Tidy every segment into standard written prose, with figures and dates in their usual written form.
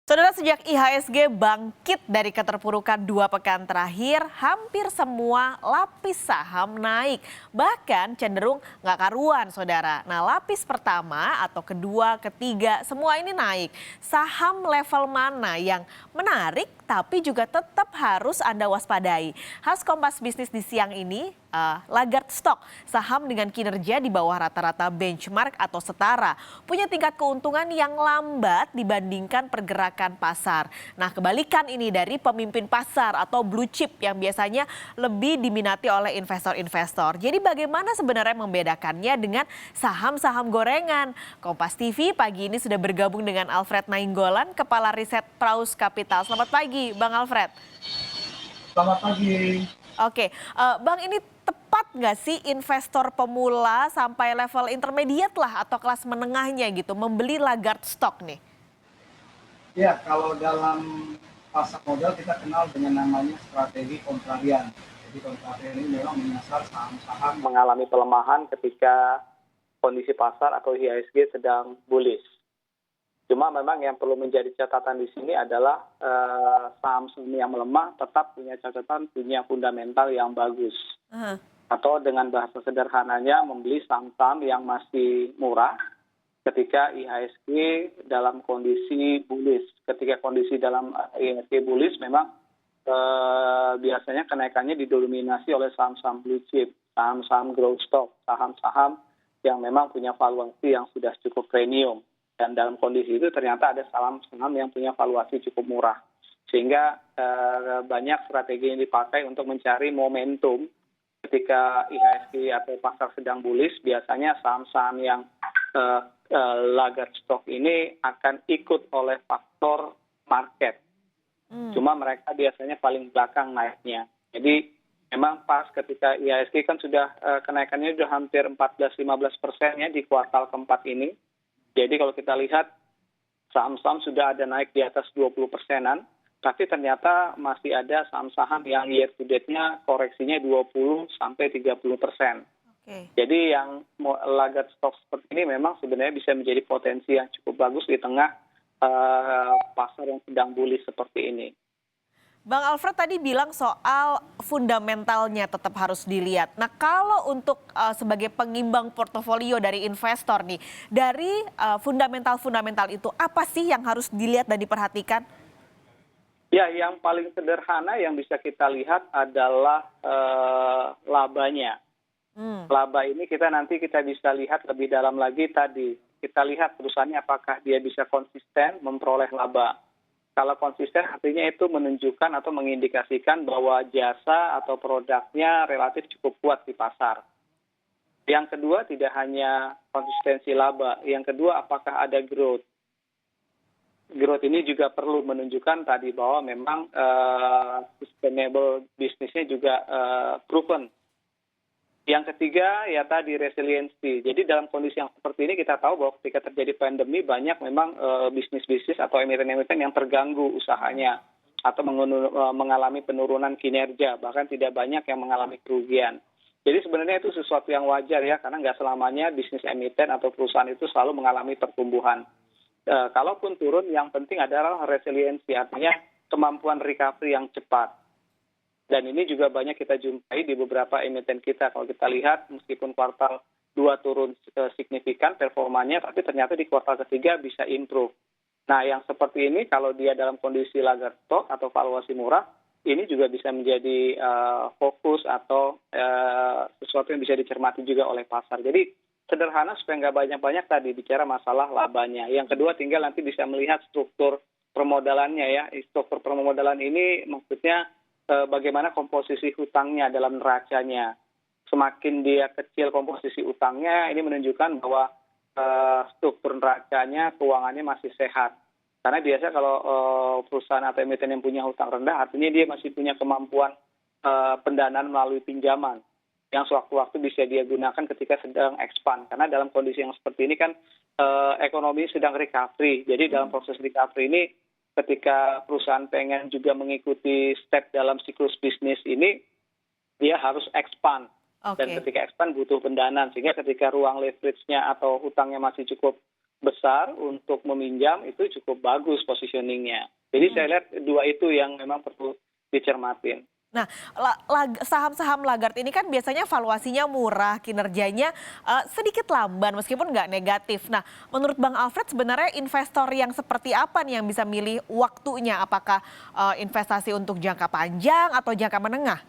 Saudara, sejak IHSG bangkit dari keterpurukan 2 pekan terakhir, hampir semua lapis saham naik. Bahkan cenderung nggak karuan, saudara. Nah, lapis pertama atau kedua, ketiga, semua ini naik. Saham level mana yang menarik tapi juga tetap harus Anda waspadai? Khas Kompas Bisnis di siang ini, Lagarde Stock, saham dengan kinerja di bawah rata-rata benchmark atau setara, punya tingkat keuntungan yang lambat dibandingkan pergerakan pasar. Nah, kebalikan ini dari pemimpin pasar atau blue chip yang biasanya lebih diminati oleh investor-investor. Jadi bagaimana sebenarnya membedakannya dengan saham-saham gorengan? Kompas TV pagi ini sudah bergabung dengan Alfred Nainggolan, Kepala Riset Praus Capital. Selamat pagi, Bang Alfred. Selamat pagi. Oke, Bang, ini tepat nggak sih investor pemula sampai level intermediate lah atau kelas menengahnya gitu membeli Lagarde Stock nih? Ya, kalau dalam pasar modal kita kenal dengan namanya strategi kontrarian. Jadi kontrarian ini memang menyasar saham-saham mengalami pelemahan ketika kondisi pasar atau IHSG sedang bullish. Cuma memang yang perlu menjadi catatan di sini adalah saham-saham yang melemah tetap punya catatan punya fundamental yang bagus. Atau dengan bahasa sederhananya membeli saham-saham yang masih murah ketika IHSG dalam kondisi bullish. Ketika kondisi dalam IHSG bullish memang biasanya kenaikannya didominasi oleh saham-saham blue chip, saham-saham growth stock, saham-saham yang memang punya valuasi yang sudah cukup premium. Dan dalam kondisi itu ternyata ada saham-saham yang punya valuasi cukup murah. Sehingga banyak strategi yang dipakai untuk mencari momentum ketika IHSG atau pasar sedang bullish. Biasanya saham-saham yang Lagarde Stock ini akan ikut oleh faktor market. Cuma mereka biasanya paling belakang naiknya. Jadi memang pas ketika IHSG kan sudah kenaikannya sudah hampir 14-15% ya di kuartal keempat ini. Jadi kalau kita lihat saham-saham sudah ada naik di atas 20%-an, tapi ternyata masih ada saham-saham yang year to date-nya koreksinya 20-30%. Jadi yang Lagarde Stock seperti ini memang sebenarnya bisa menjadi potensi yang cukup bagus di tengah pasar yang sedang bullish seperti ini. Bang Alfred tadi bilang soal fundamentalnya tetap harus dilihat. Nah, kalau untuk sebagai pengimbang portofolio dari investor nih, dari fundamental itu apa sih yang harus dilihat dan diperhatikan? Ya, yang paling sederhana yang bisa kita lihat adalah labanya. Laba ini nanti kita bisa lihat lebih dalam lagi tadi. Kita lihat perusahaannya apakah dia bisa konsisten memperoleh laba. Kalau konsisten artinya itu menunjukkan atau mengindikasikan bahwa jasa atau produknya relatif cukup kuat di pasar. Yang kedua tidak hanya konsistensi laba, yang kedua apakah ada growth. Growth ini juga perlu menunjukkan tadi bahwa memang sustainable bisnisnya juga proven. Yang ketiga ya tadi resiliensi. Jadi dalam kondisi yang seperti ini kita tahu bahwa ketika terjadi pandemi banyak memang bisnis-bisnis atau emiten-emiten yang terganggu usahanya atau mengalami penurunan kinerja, bahkan tidak banyak yang mengalami kerugian. Jadi sebenarnya itu sesuatu yang wajar ya, karena nggak selamanya bisnis emiten atau perusahaan itu selalu mengalami pertumbuhan. Kalaupun turun, yang penting adalah resiliensi, artinya kemampuan recovery yang cepat. Dan ini juga banyak kita jumpai di beberapa emiten kita. Kalau kita lihat meskipun kuartal 2 turun signifikan performanya, tapi ternyata di kuartal ketiga bisa improve. Nah yang seperti ini kalau dia dalam kondisi Lagarde Stock atau valuasi murah, ini juga bisa menjadi fokus atau sesuatu yang bisa dicermati juga oleh pasar. Jadi sederhana supaya nggak banyak-banyak tadi bicara masalah labanya. Yang kedua tinggal nanti bisa melihat struktur permodalannya ya. Struktur permodalan ini maksudnya bagaimana komposisi hutangnya dalam neracanya. Semakin dia kecil komposisi utangnya, ini menunjukkan bahwa struktur neracanya, keuangannya masih sehat. Karena biasa kalau perusahaan atau emiten yang punya hutang rendah, artinya dia masih punya kemampuan pendanaan melalui pinjaman. Yang sewaktu-waktu bisa dia gunakan ketika sedang expand. Karena dalam kondisi yang seperti ini kan ekonomi sedang recovery. Jadi dalam proses recovery ini, ketika perusahaan pengen juga mengikuti step dalam siklus bisnis ini, dia harus expand. Dan ketika expand butuh pendanaan. Sehingga ketika ruang leverage-nya atau hutangnya masih cukup besar untuk meminjam itu cukup bagus positioningnya. Jadi saya lihat dua itu yang memang perlu dicermatin. Nah, saham-saham Lagarde ini kan biasanya valuasinya murah, kinerjanya sedikit lamban meskipun nggak negatif. Nah, menurut Bang Alfred sebenarnya investor yang seperti apa nih yang bisa milih waktunya? Apakah investasi untuk jangka panjang atau jangka menengah?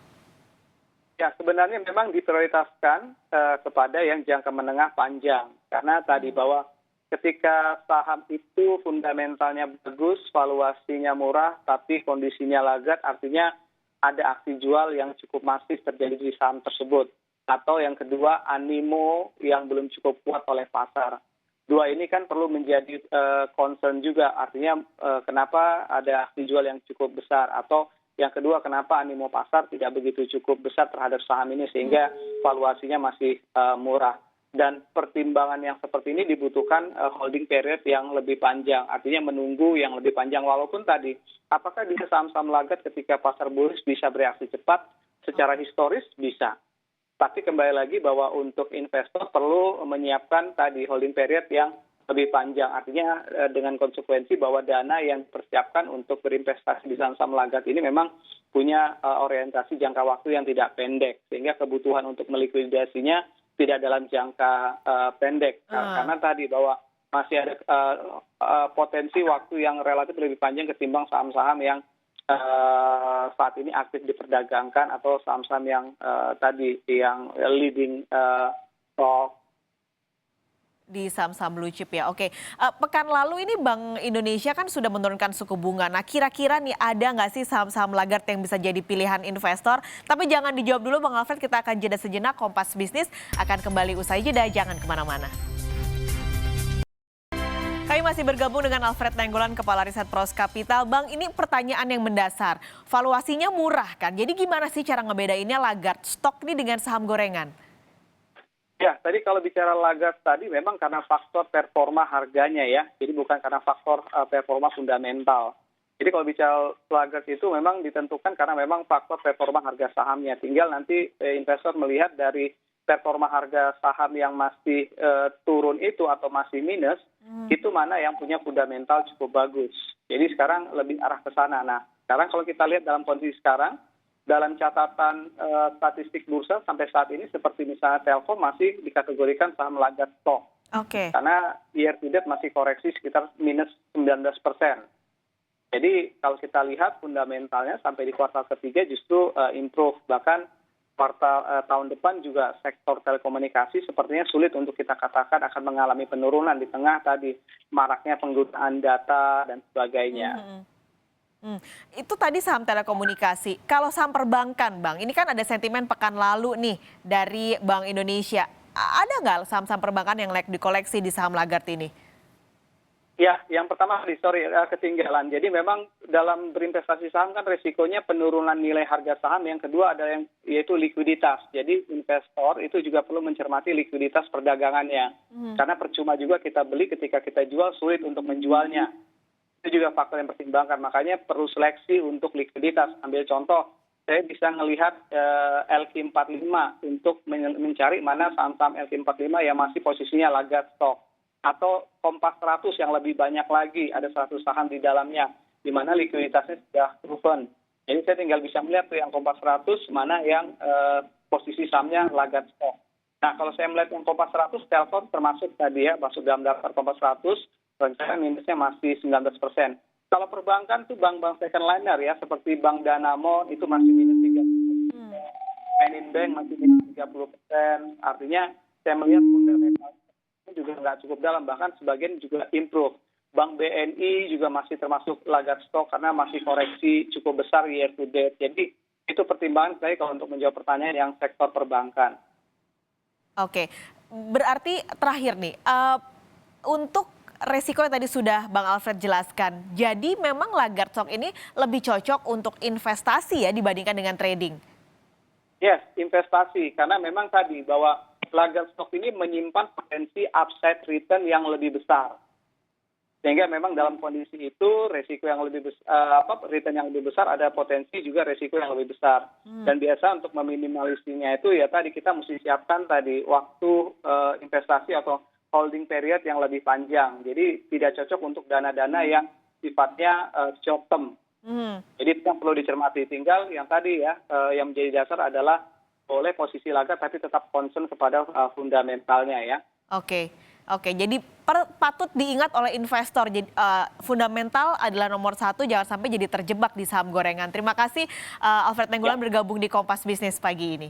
Ya, sebenarnya memang diprioritaskan kepada yang jangka menengah panjang. Karena tadi bahwa ketika saham itu fundamentalnya bagus, valuasinya murah, tapi kondisinya lagat, artinya ada aksi jual yang cukup masif terjadi di saham tersebut. Atau yang kedua, animo yang belum cukup kuat oleh pasar. Dua ini kan perlu menjadi concern juga, artinya kenapa ada aksi jual yang cukup besar. Atau yang kedua, kenapa animo pasar tidak begitu cukup besar terhadap saham ini sehingga valuasinya masih murah. Dan pertimbangan yang seperti ini dibutuhkan holding period yang lebih panjang, artinya menunggu yang lebih panjang. Walaupun tadi, apakah bisa saham-saham lagat ketika pasar bullish bisa bereaksi cepat? Secara historis bisa. Tapi kembali lagi bahwa untuk investor perlu menyiapkan tadi holding period yang lebih panjang. Artinya dengan konsekuensi bahwa dana yang dipersiapkan untuk berinvestasi di saham-saham lagat ini memang punya orientasi jangka waktu yang tidak pendek. Sehingga kebutuhan untuk melikuidasinya tidak dalam jangka pendek. Karena tadi bahwa masih ada potensi waktu yang relatif lebih panjang ketimbang saham-saham yang saat ini aktif diperdagangkan atau saham-saham yang tadi yang leading stock Di saham-saham blue chip ya, oke. Pekan lalu ini Bank Indonesia kan sudah menurunkan suku bunga. Nah kira-kira nih ada nggak sih saham-saham Lagarde yang bisa jadi pilihan investor? Tapi jangan dijawab dulu Bang Alfred, kita akan jeda sejenak. Kompas Bisnis akan kembali usai jeda, jangan kemana-mana. Kami masih bergabung dengan Alfred Nainggolan, Kepala Riset Pros Kapital. Bang, ini pertanyaan yang mendasar. Valuasinya murah kan, jadi gimana sih cara ngebedainnya Lagarde stok ini dengan saham gorengan? Ya, tadi kalau bicara Lagarde tadi memang karena faktor performa harganya ya, jadi bukan karena faktor performa fundamental. Jadi kalau bicara Lagarde itu memang ditentukan karena memang faktor performa harga sahamnya. Tinggal nanti investor melihat dari performa harga saham yang masih turun itu atau masih minus, itu mana yang punya fundamental cukup bagus. Jadi sekarang lebih arah ke sana. Nah, sekarang kalau kita lihat dalam kondisi sekarang, dalam catatan statistik bursa sampai saat ini seperti misalnya Telkom masih dikategorikan saham lagat stock. Oke. Karena year to date masih koreksi sekitar minus 19%. Jadi kalau kita lihat fundamentalnya sampai di kuartal ketiga justru improve. Bahkan kuartal tahun depan juga sektor telekomunikasi sepertinya sulit untuk kita katakan akan mengalami penurunan di tengah tadi maraknya penggunaan data dan sebagainya. Itu tadi saham telekomunikasi. Kalau saham perbankan, Bang, ini kan ada sentimen pekan lalu nih dari Bank Indonesia. Ada nggak saham-saham perbankan yang layak dikoleksi di saham Lagarde ini? Ya, yang pertama, ketinggalan. Jadi memang dalam berinvestasi saham kan resikonya penurunan nilai harga saham. Yang kedua ada yang yaitu likuiditas. Jadi investor itu juga perlu mencermati likuiditas perdagangannya. Karena percuma juga kita beli ketika kita jual sulit untuk menjualnya. Itu juga faktor yang pertimbangkan, makanya perlu seleksi untuk likuiditas. Ambil contoh, saya bisa melihat LQ45 untuk mencari mana saham-saham LQ45 yang masih posisinya lagat stock. Atau Kompas 100 yang lebih banyak lagi, ada 100 saham di dalamnya, di mana likuiditasnya sudah proven. Jadi saya tinggal bisa melihat tuh yang Kompas 100, mana yang posisi sahamnya lagat stock. Nah kalau saya melihat yang Kompas 100, Telkom termasuk tadi ya, masuk dalam daftar Kompas 100, rencana minusnya masih 19%. Kalau perbankan tuh bank-bank second liner ya, seperti Bank Danamon itu masih minus 30%. Penin Bank masih minus 30%. Artinya saya melihat fundamental juga nggak cukup dalam, bahkan sebagian juga improve. Bank BNI juga masih termasuk lagat stock karena masih koreksi cukup besar year to date. Jadi itu pertimbangan saya kalau untuk menjawab pertanyaan yang sektor perbankan. Oke, berarti terakhir nih, untuk resiko yang tadi sudah Bang Alfred jelaskan. Jadi memang Lagarde stock ini lebih cocok untuk investasi ya dibandingkan dengan trading. Yes, investasi. Karena memang tadi bahwa Lagarde stock ini menyimpan potensi upside return yang lebih besar. Sehingga memang dalam kondisi itu resiko yang lebih besar, return yang lebih besar, ada potensi juga resiko yang lebih besar. Dan biasa untuk meminimalisirnya itu ya tadi kita mesti siapkan tadi waktu investasi atau holding period yang lebih panjang. Jadi tidak cocok untuk dana-dana yang sifatnya short term. Jadi itu yang perlu dicermati. Tinggal yang tadi ya, yang menjadi dasar adalah boleh posisi laga tapi tetap concern kepada fundamentalnya ya. Oke, oke. Jadi patut diingat oleh investor. Jadi fundamental adalah nomor satu. Jangan sampai jadi terjebak di saham gorengan. Terima kasih Alfred Nainggolan bergabung di Kompas Bisnis pagi ini.